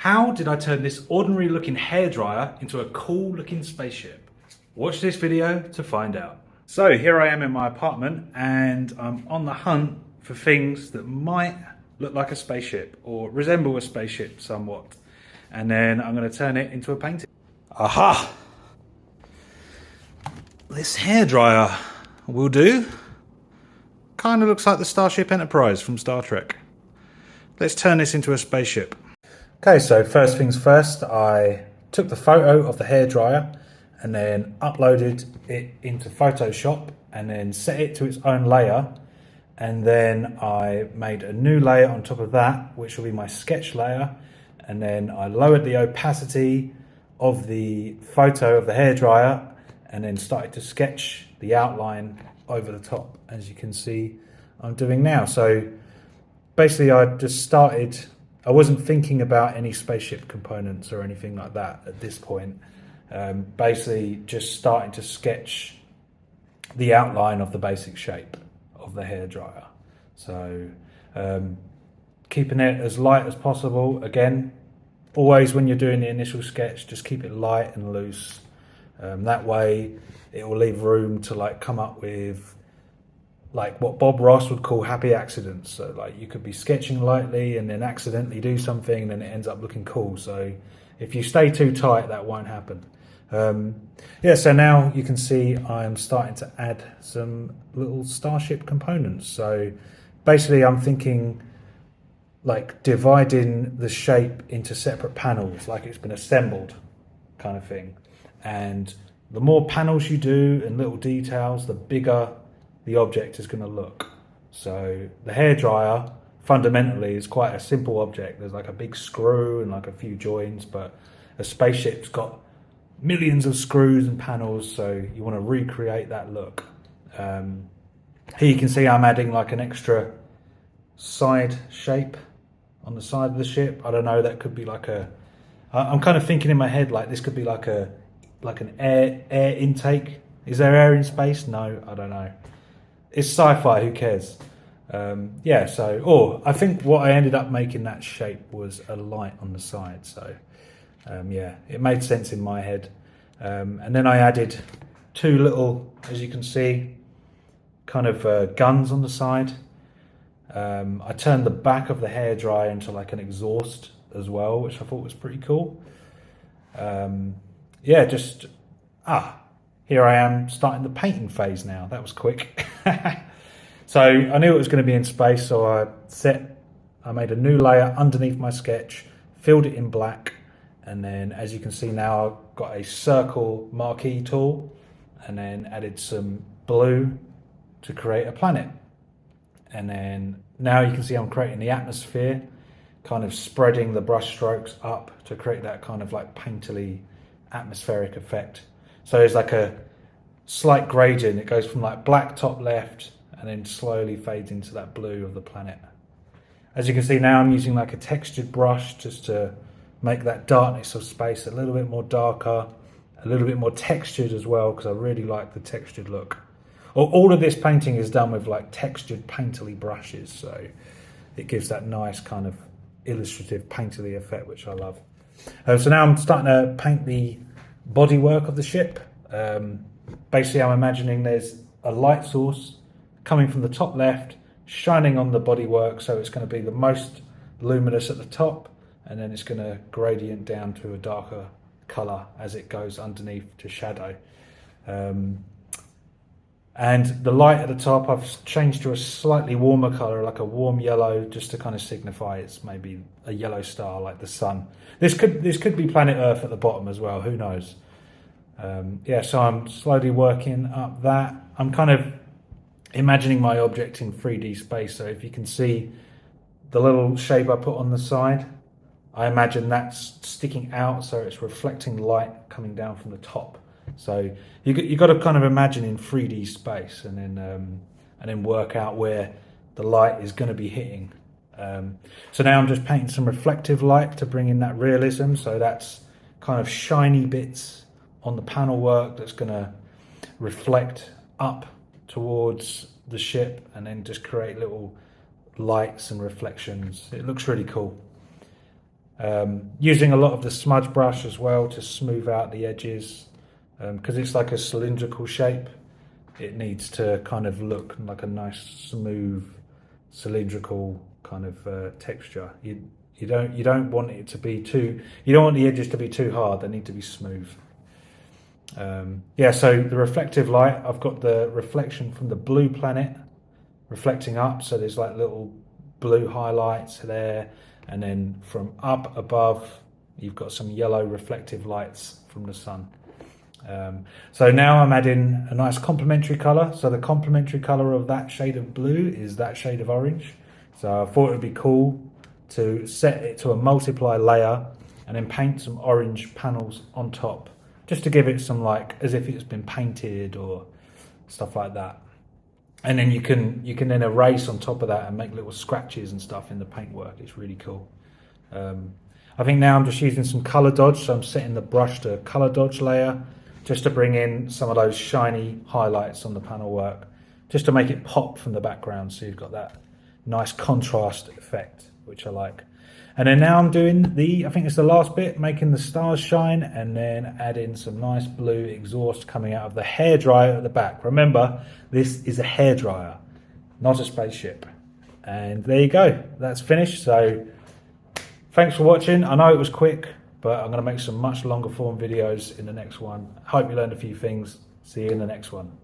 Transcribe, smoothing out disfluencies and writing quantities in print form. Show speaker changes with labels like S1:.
S1: How did I turn this ordinary looking hairdryer into a cool looking spaceship? Watch this video to find out. So here I am in my apartment and I'm on the hunt for things that might look like a spaceship or resemble a spaceship somewhat. And then I'm going to turn it into a painting. Aha! This hairdryer will do. Kind of looks like the Starship Enterprise from Star Trek. Let's turn this into a spaceship. Okay, so first things first, I took the photo of the hairdryer and then uploaded it into Photoshop and then set it to its own layer. And then I made a new layer on top of that, which will be my sketch layer. And then I lowered the opacity of the photo of the hairdryer and then started to sketch the outline over the top, as you can see I'm doing now. So basically I just started, I wasn't thinking about any spaceship components or anything like that at this point. Basically just starting to sketch the outline of the basic shape of the hairdryer. So keeping it as light as possible. Again, always when you're doing the initial sketch, just keep it light and loose. That way it will leave room to like come up with like what Bob Ross would call happy accidents. So like you could be sketching lightly and then accidentally do something and then it ends up looking cool. So if you stay too tight, that won't happen. Yeah, so now you can see I'm starting to add some little Starship components. So basically I'm thinking like dividing the shape into separate panels, like it's been assembled kind of thing. And the more panels you do and little details, the bigger the object is going to look. So the hairdryer fundamentally is quite a simple object. There's like a big screw and like a few joints, but a spaceship's got millions of screws and panels, so you want to recreate that look. Here you can see I'm adding like an extra side shape on the side of the ship. I don't know, that could be like I'm kind of thinking in my head like this could be like an air intake. Is there air in space? No, I don't know. It's sci-fi, who cares? Yeah, so, I think what I ended up making that shape was a light on the side. So, yeah, it made sense in my head. And then I added two little, as you can see, kind of guns on the side. I turned the back of the hairdryer into like an exhaust as well, which I thought was pretty cool. Yeah, just, here I am starting the painting phase now. That was quick. So I knew it was going to be in space, so I made a new layer underneath my sketch, filled it in black, and then as you can see now I've got a circle marquee tool and then added some blue to create a planet. And then now you can see I'm creating the atmosphere, kind of spreading the brush strokes up to create that kind of like painterly atmospheric effect. So there's like a slight gradient. It goes from like black top left and then slowly fades into that blue of the planet. As you can see now I'm using like a textured brush just to make that darkness of space a little bit more darker, a little bit more textured as well, because I really like the textured look. All of this painting is done with like textured painterly brushes, so it gives that nice kind of illustrative painterly effect, which I love. So now I'm starting to paint the bodywork of the ship. Basically I'm imagining there's a light source coming from the top left, shining on the bodywork, so it's going to be the most luminous at the top, and then it's going to gradient down to a darker colour as it goes underneath to shadow. And the light at the top I've changed to a slightly warmer colour, like a warm yellow, just to kind of signify it's maybe a yellow star like the sun. This could be planet Earth at the bottom as well, who knows. Yeah, so I'm slowly working up that. I'm kind of imagining my object in 3D space, so if you can see the little shape I put on the side, I imagine that's sticking out, so it's reflecting light coming down from the top. So you got to kind of imagine in 3D space, and then work out where the light is going to be hitting. So now I'm just painting some reflective light to bring in that realism. So that's kind of shiny bits on the panel work that's going to reflect up towards the ship, and then just create little lights and reflections. It looks really cool. Using a lot of the smudge brush as well to smooth out the edges, because it's like a cylindrical shape. It needs to kind of look like a nice smooth cylindrical kind of texture. You don't want it to be too, you don't want the edges to be too hard. They need to be smooth. Yeah, so the reflective light, I've got the reflection from the blue planet reflecting up, so there's like little blue highlights there, and then from up above you've got some yellow reflective lights from the sun. So now I'm adding a nice complementary color. So the complementary color of that shade of blue is that shade of orange. So I thought it would be cool to set it to a multiply layer and then paint some orange panels on top, just to give it some, like, as if it's been painted or stuff like that. And then you can then erase on top of that and make little scratches and stuff in the paintwork. It's really cool. I think now I'm just using some color dodge, so I'm setting the brush to color dodge layer just to bring in some of those shiny highlights on the panel work, just to make it pop from the background, so you've got that nice contrast effect, which I like. And then now I'm doing I think it's the last bit, making the stars shine, and then adding some nice blue exhaust coming out of the hairdryer at the back. Remember, this is a hairdryer, not a spaceship. And there you go, that's finished. So thanks for watching. I know it was quick, but I'm going to make some much longer form videos in the next one. Hope you learned a few things. See you in the next one.